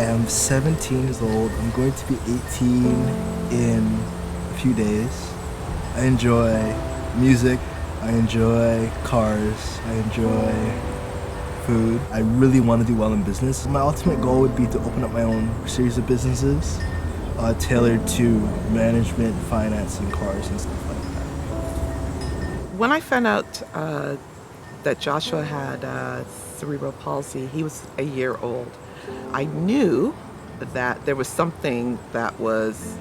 am 17 years old. I'm going to be 18 in a few days. I enjoy music. I enjoy cars. I enjoy food. I really want to do well in business. My ultimate goal would be to open up my own series of businesses tailored to management, finance, and cars and stuff like that. When I found out that Joshua had cerebral palsy, he was a year old. I knew that there was something that was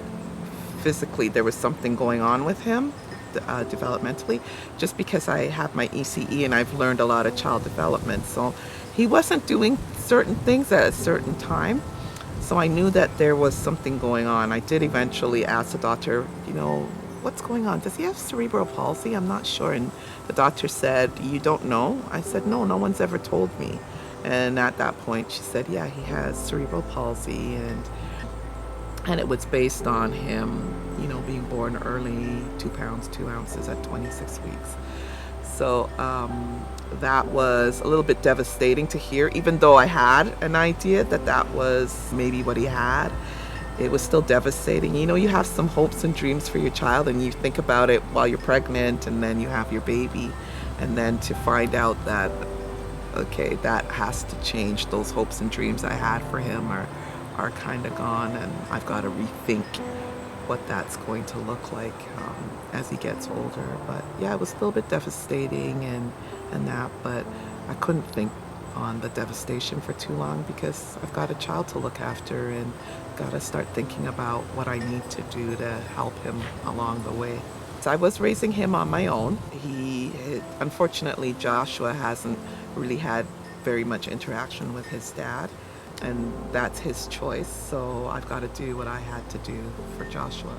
physically, there was something going on with him developmentally, just because I have my ECE and I've learned a lot of child development. So he wasn't doing certain things at a certain time. So I knew that there was something going on. I did eventually ask the doctor, what's going on? Does he have cerebral palsy? I'm not sure. And the doctor said, you don't know? I said, no one's ever told me. And at that point, she said, yeah, he has cerebral palsy. And it was based on him, being born early, 2 pounds, 2 ounces at 26 weeks. So that was a little bit devastating to hear, even though I had an idea that was maybe what he had. It was still devastating. You have some hopes and dreams for your child, and you think about it while you're pregnant, and then you have your baby. And then to find out that, okay, that has to change. Those hopes and dreams I had for him are kind of gone, and I've got to rethink what that's going to look like as he gets older. But yeah, it was still a bit devastating and that, but I couldn't think on the devastation for too long because I've got a child to look after and got to start thinking about what I need to do to help him along the way. So I was raising him on my own. Unfortunately, Joshua hasn't really had very much interaction with his dad, and that's his choice. So I've got to do what I had to do for Joshua.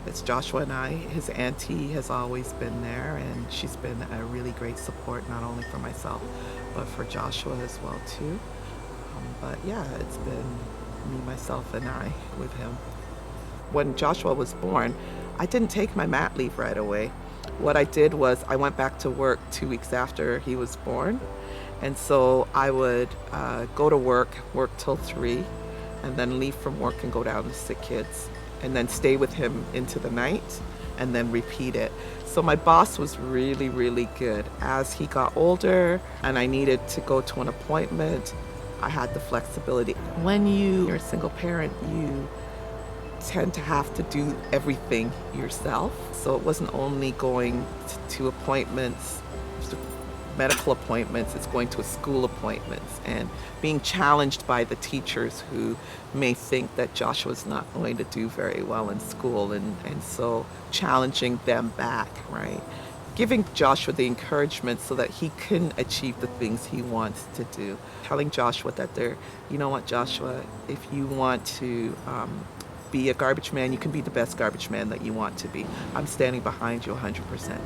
It's Joshua and I. His auntie has always been there, and she's been a really great support, not only for myself, but for Joshua as well too. But yeah, it's been me, myself, and I with him. When Joshua was born, I didn't take my mat leave right away. What I did was I went back to work 2 weeks after he was born. And so I would go to work till 3, and then leave from work and go down to sick kids, and then stay with him into the night, and then repeat it. So my boss was really, really good. As he got older and I needed to go to an appointment, I had the flexibility. When you're a single parent, you tend to have to do everything yourself. So it wasn't only going to appointments, medical appointments, it's going to school appointments and being challenged by the teachers who may think that Joshua's not going to do very well in school, and so challenging them back, right? Giving Joshua the encouragement so that he can achieve the things he wants to do. Telling Joshua that you know what, Joshua, if you want to be a garbage man, you can be the best garbage man that you want to be. I'm standing behind you 100%,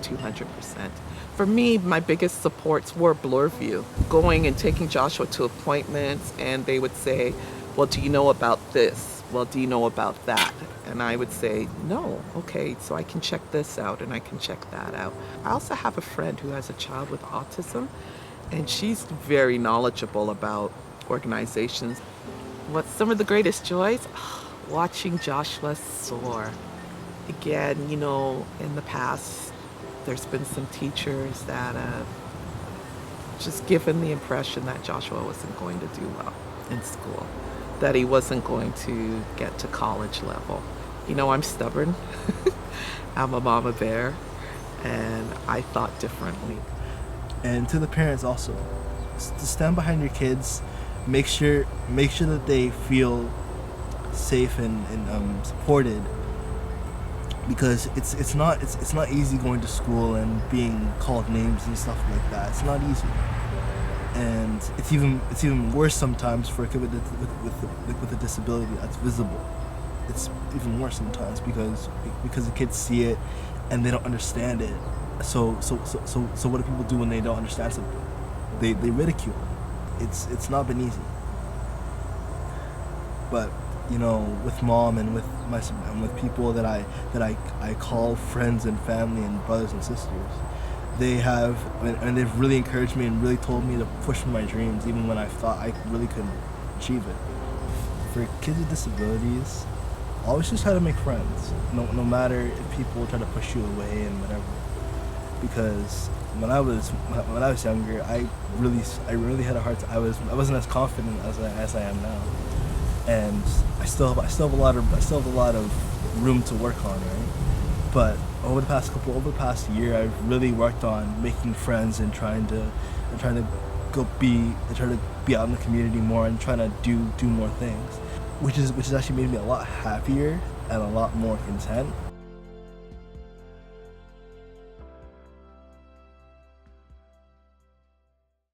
200%. For me, my biggest supports were Blurview. Going and taking Joshua to appointments, and they would say, well, do you know about this? Well, do you know about that? And I would say, no, okay, so I can check this out and I can check that out. I also have a friend who has a child with autism, and she's very knowledgeable about organizations. What's some of the greatest joys? Watching Joshua soar. Again, in the past, there's been some teachers that have just given the impression that Joshua wasn't going to do well in school, that he wasn't going to get to college level. I'm stubborn. I'm a mama bear, and I thought differently. And to the parents also, to stand behind your kids, make sure that they feel safe and supported, because it's not easy going to school and being called names and stuff like that. It's not easy, and it's even worse sometimes for a kid with a disability that's visible. It's even worse sometimes because the kids see it and they don't understand it. So what do people do when they don't understand something? They ridicule. It's not been easy, but with mom and with people that I call friends and family and brothers and sisters, they've really encouraged me and really told me to push for my dreams even when I thought I really couldn't achieve it. for kids with disabilities, always just try to make friends. No matter if people try to push you away and whatever. Because when I was younger, I really had a hard time. I wasn't as confident as I am now, and I still have a lot of room to work on, right? But over the past year, I've really worked on making friends and trying to be out in the community more and trying to do more things, which has actually made me a lot happier and a lot more content.